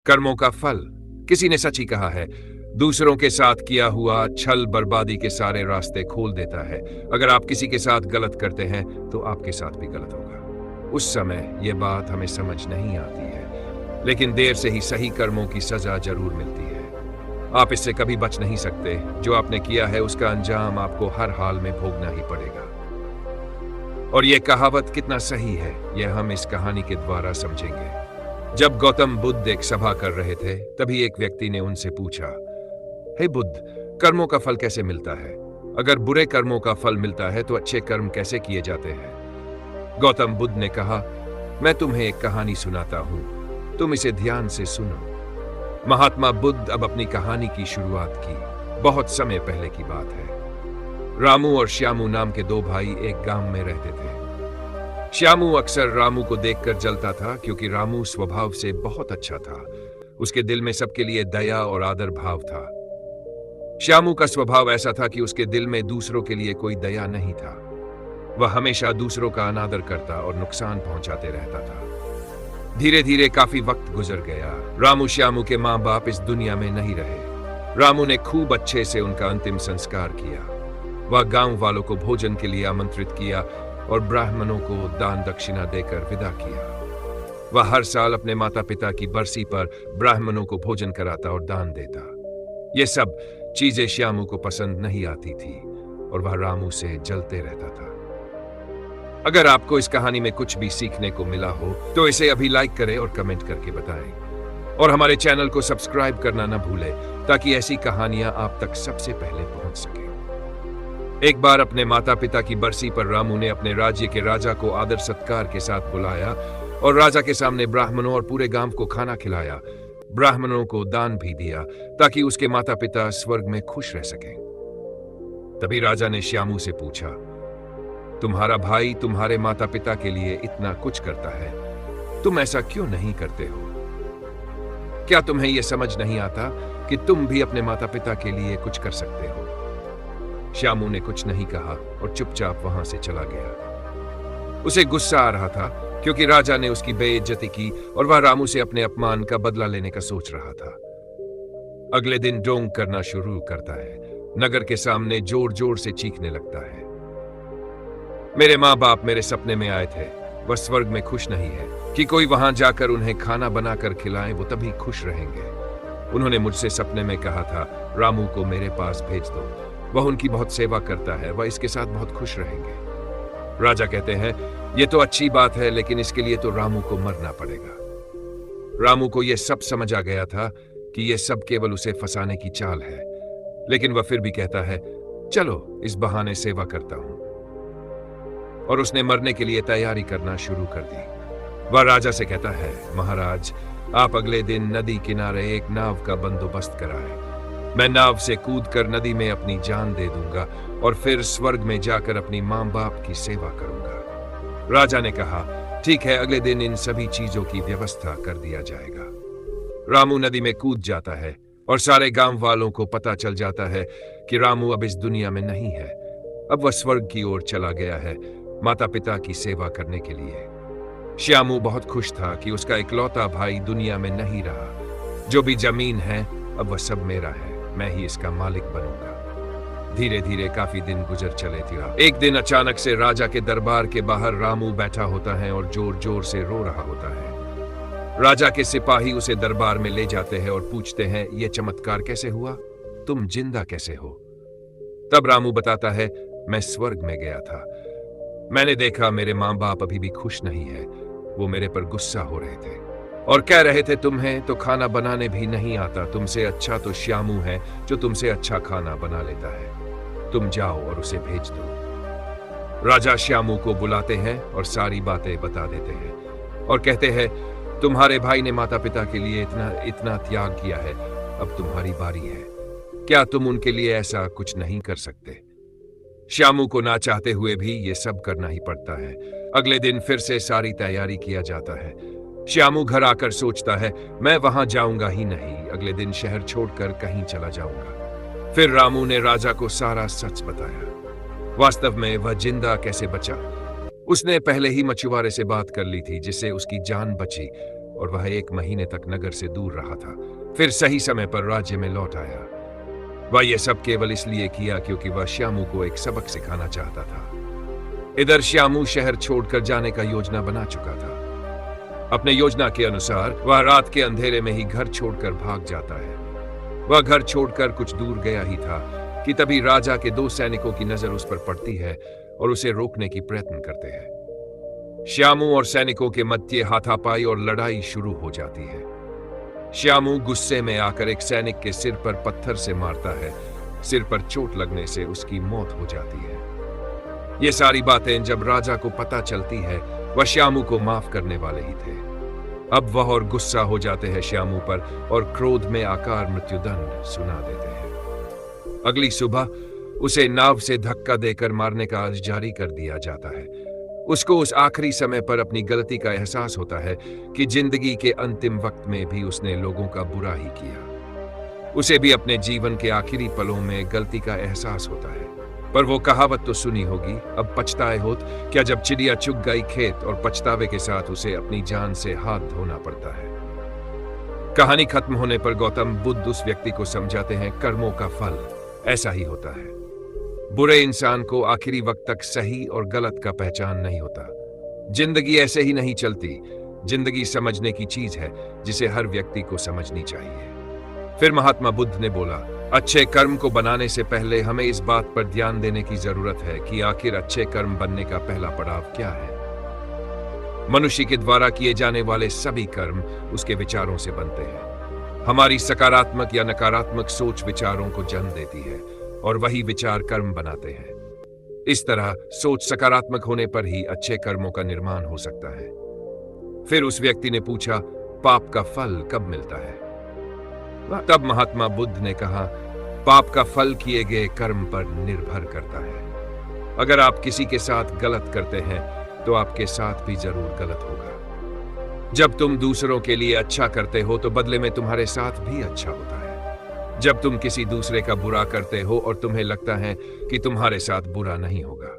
कर्मों का फल। किसी ने सच ही कहा है, दूसरों के साथ किया हुआ छल बर्बादी के सारे रास्ते खोल देता है। अगर आप किसी के साथ गलत करते हैं तो आपके साथ भी गलत होगा। उस समय यह बात हमें समझ नहीं आती है, लेकिन देर से ही सही कर्मों की सजा जरूर मिलती है। आप इससे कभी बच नहीं सकते। जो आपने किया है उसका अंजाम आपको हर हाल में भोगना ही पड़ेगा। और यह कहावत कितना सही है, यह हम इस कहानी के द्वारा समझेंगे। जब गौतम बुद्ध एक सभा कर रहे थे, तभी एक व्यक्ति ने उनसे पूछा, हे बुद्ध, कर्मों का फल कैसे मिलता है? अगर बुरे कर्मों का फल मिलता है तो अच्छे कर्म कैसे किए जाते हैं? गौतम बुद्ध ने कहा, मैं तुम्हें एक कहानी सुनाता हूं, तुम इसे ध्यान से सुनो। महात्मा बुद्ध अब अपनी कहानी की शुरुआत की। बहुत समय पहले की बात है। रामू और श्यामू नाम के दो भाई एक गांव में रहते थे। श्यामू अक्सर रामू को देखकर जलता था, क्योंकि रामू स्वभाव से बहुत अच्छा था। उसके दिल में सबके लिए दया और आदर भाव था। श्यामू का स्वभाव ऐसा था कि उसके दिल में दूसरों के लिए कोई दया नहीं था। वह हमेशा दूसरों का अनादर करता और नुकसान पहुंचाते रहता था। धीरे धीरे काफी वक्त गुजर गया। रामू श्यामू के माँ बाप इस दुनिया में नहीं रहे। रामू ने खूब अच्छे से उनका अंतिम संस्कार किया। वह गांव वालों को भोजन के लिए आमंत्रित किया और ब्राह्मणों को दान दक्षिणा देकर विदा किया। वह हर साल अपने माता पिता की बरसी पर ब्राह्मणों को भोजन कराता और दान देता। ये सब चीजें श्यामू को पसंद नहीं आती थी और वह रामू से जलते रहता था। अगर आपको इस कहानी में कुछ भी सीखने को मिला हो तो इसे अभी लाइक करें और कमेंट करके बताएं। और हमारे चैनल को सब्सक्राइब करना न भूलें, ताकि ऐसी कहानियां आप तक सबसे पहले पहुंच सके। एक बार अपने माता पिता की बरसी पर रामू ने अपने राज्य के राजा को आदर सत्कार के साथ बुलाया और राजा के सामने ब्राह्मणों और पूरे गांव को खाना खिलाया। ब्राह्मणों को दान भी दिया, ताकि उसके माता पिता स्वर्ग में खुश रह सकें। तभी राजा ने श्यामू से पूछा, तुम्हारा भाई तुम्हारे माता पिता के लिए इतना कुछ करता है, तुम ऐसा क्यों नहीं करते हो? क्या तुम्हें यह समझ नहीं आता कि तुम भी अपने माता पिता के लिए कुछ कर सकते हो? श्यामू ने कुछ नहीं कहा और चुपचाप वहां से चला गया। उसे गुस्सा आ रहा था, क्योंकि राजा ने उसकी बेइज्जती की और वह रामू से अपने अपमान का बदला लेने का सोच रहा था। अगले दिन डोंग करना शुरू करता है। नगर के सामने जोर जोर से चीखने लगता है, मेरे माँ बाप मेरे सपने में आए थे, वह स्वर्ग में खुश नहीं है कि कोई वहां जाकर उन्हें खाना बनाकर खिलाए, वो तभी खुश रहेंगे। उन्होंने मुझसे सपने में कहा था, रामू को मेरे पास भेज दो, वह उनकी बहुत सेवा करता है, वह इसके साथ बहुत खुश रहेंगे। राजा कहते हैं, ये तो अच्छी बात है, लेकिन इसके लिए तो रामू को मरना पड़ेगा। रामू को यह सब समझ आ गया था कि यह सब केवल उसे फंसाने की चाल है, लेकिन वह फिर भी कहता है, चलो इस बहाने सेवा करता हूं। और उसने मरने के लिए तैयारी करना शुरू कर दी। वह राजा से कहता है, महाराज, आप अगले दिन नदी किनारे एक नाव का बंदोबस्त कराएं। मैं नाव से कूदकर नदी में अपनी जान दे दूंगा और फिर स्वर्ग में जाकर अपनी माँ बाप की सेवा करूंगा। राजा ने कहा, ठीक है, अगले दिन इन सभी चीजों की व्यवस्था कर दिया जाएगा। रामू नदी में कूद जाता है और सारे गांव वालों को पता चल जाता है कि रामू अब इस दुनिया में नहीं है। अब वह स्वर्ग की ओर चला गया है, माता पिता की सेवा करने के लिए। श्यामू बहुत खुश था कि उसका इकलौता भाई दुनिया में नहीं रहा। जो भी जमीन है अब वह सब मेरा है, मैं ही इसका मालिक बनूंगा। धीरे धीरे काफी दिन गुजर चले थे। एक दिन अचानक से राजा के दरबार के बाहर रामू बैठा होता है और जोर जोर से रो रहा होता है। राजा के सिपाही उसे दरबार में ले जाते हैं और पूछते हैं, यह चमत्कार कैसे हुआ? तुम जिंदा कैसे हो? तब रामू बताता है, मैं स्वर्ग में गया था, मैंने देखा मेरे माँ बाप अभी भी खुश नहीं है। वो मेरे पर गुस्सा हो रहे थे और कह रहे थे, तुम्हें तो खाना बनाने भी नहीं आता, तुमसे अच्छा तो श्यामू है जो तुमसे अच्छा खाना बना लेता है। तुम जाओ और उसे भेज दो। राजा श्यामू को बुलाते हैं और सारी बातें बता देते हैं और कहते हैं, तुम्हारे भाई ने माता पिता के लिए इतना त्याग किया है, अब तुम्हारी बारी है। क्या तुम उनके लिए ऐसा कुछ नहीं कर सकते? श्यामू को ना चाहते हुए भी ये सब करना ही पड़ता है। अगले दिन फिर से सारी तैयारी किया जाता है। श्यामू घर आकर सोचता है, मैं वहां जाऊंगा ही नहीं, अगले दिन शहर छोड़कर कहीं चला जाऊंगा। फिर रामू ने राजा को सारा सच बताया। वास्तव में वह जिंदा कैसे बचा? उसने पहले ही मछुआरे से बात कर ली थी, जिससे उसकी जान बची। और वह 1 महीने तक नगर से दूर रहा था। फिर सही समय पर राज्य में लौट आया। वह यह सब केवल इसलिए किया क्योंकि वह श्यामू को एक सबक सिखाना चाहता था। इधर श्यामू शहर छोड़कर जाने का योजना बना चुका था। अपने योजना के अनुसार वह रात के अंधेरे में ही घर छोड़कर भाग जाता है। वह घर छोड़कर कुछ दूर गया ही था कि तभी राजा के 2 सैनिकों की नजर उस पर पड़ती है और उसे रोकने की प्रयत्न करते हैं। श्यामू और सैनिकों के मध्य हाथापाई और लड़ाई शुरू हो जाती है। श्यामू गुस्से में आकर एक सैनिक के सिर पर पत्थर से मारता है। सिर पर चोट लगने से उसकी मौत हो जाती है। ये सारी बातें जब राजा को पता चलती है, वह श्यामू को माफ करने वाले ही थे। अब वह और गुस्सा हो जाते हैं श्यामू पर और क्रोध में आकार मृत्युदंड सुना देते हैं। अगली सुबह उसे नाव से धक्का देकर मारने का आदेश जारी कर दिया जाता है। उसको उस आखिरी समय पर अपनी गलती का एहसास होता है कि जिंदगी के अंतिम वक्त में भी उसने लोगों का बुरा ही किया। उसे भी अपने जीवन के आखिरी पलों में गलती का एहसास होता है। पर वो कहावत तो सुनी होगी, अब पछताए होत क्या, जब चिड़िया चुग गई खेत, और पछतावे के साथ उसे अपनी जान से हाथ धोना पड़ता है। कहानी खत्म होने पर गौतम बुद्ध उस व्यक्ति को समझाते हैं, कर्मों का फल ऐसा ही होता है। बुरे इंसान को आखिरी वक्त तक सही और गलत का पहचान नहीं होता। जिंदगी ऐसे ही नहीं चलती। जिंदगी समझने की चीज है जिसे हर व्यक्ति को समझनी चाहिए। फिर महात्मा बुद्ध ने बोला, अच्छे कर्म को बनाने से पहले हमें इस बात पर ध्यान देने की जरूरत है कि आखिर अच्छे कर्म बनने का पहला पड़ाव क्या है। मनुष्य के द्वारा किए जाने वाले सभी कर्म उसके विचारों से बनते हैं। हमारी सकारात्मक या नकारात्मक सोच विचारों को जन्म देती है और वही विचार कर्म बनाते हैं। इस तरह सोच सकारात्मक होने पर ही अच्छे कर्मों का निर्माण हो सकता है। फिर उस व्यक्ति ने पूछा, पाप का फल कब मिलता है? तब महात्मा बुद्ध ने कहा, पाप का फल किए गए कर्म पर निर्भर करता है। अगर आप किसी के साथ गलत करते हैं तो आपके साथ भी जरूर गलत होगा। जब तुम दूसरों के लिए अच्छा करते हो तो बदले में तुम्हारे साथ भी अच्छा होता है। जब तुम किसी दूसरे का बुरा करते हो और तुम्हें लगता है कि तुम्हारे साथ बुरा नहीं होगा,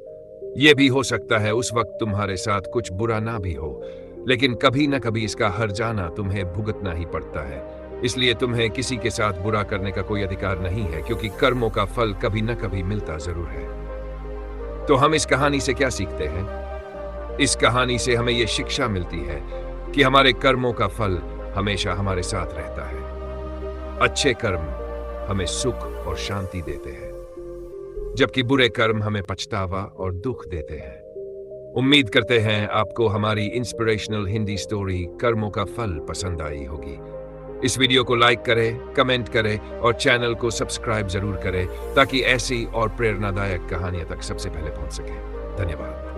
यह भी हो सकता है उस वक्त तुम्हारे साथ कुछ बुरा ना भी हो, लेकिन कभी न कभी इसका हर्जाना तुम्हें भुगतना ही पड़ता है। इसलिए तुम्हें किसी के साथ बुरा करने का कोई अधिकार नहीं है, क्योंकि कर्मों का फल कभी न कभी मिलता जरूर है। तो हम इस कहानी से क्या सीखते हैं? इस कहानी से हमें यह शिक्षा मिलती है कि हमारे कर्मों का फल हमेशा हमारे साथ रहता है। अच्छे कर्म हमें सुख और शांति देते हैं, जबकि बुरे कर्म हमें पछतावा और दुख देते हैं। उम्मीद करते हैं आपको हमारी इंस्पिरेशनल हिंदी स्टोरी कर्मों का फल पसंद आई होगी। इस वीडियो को लाइक करें, कमेंट करें और चैनल को सब्सक्राइब जरूर करें ताकि ऐसी और प्रेरणादायक कहानियां तक सबसे पहले पहुंच सके। धन्यवाद।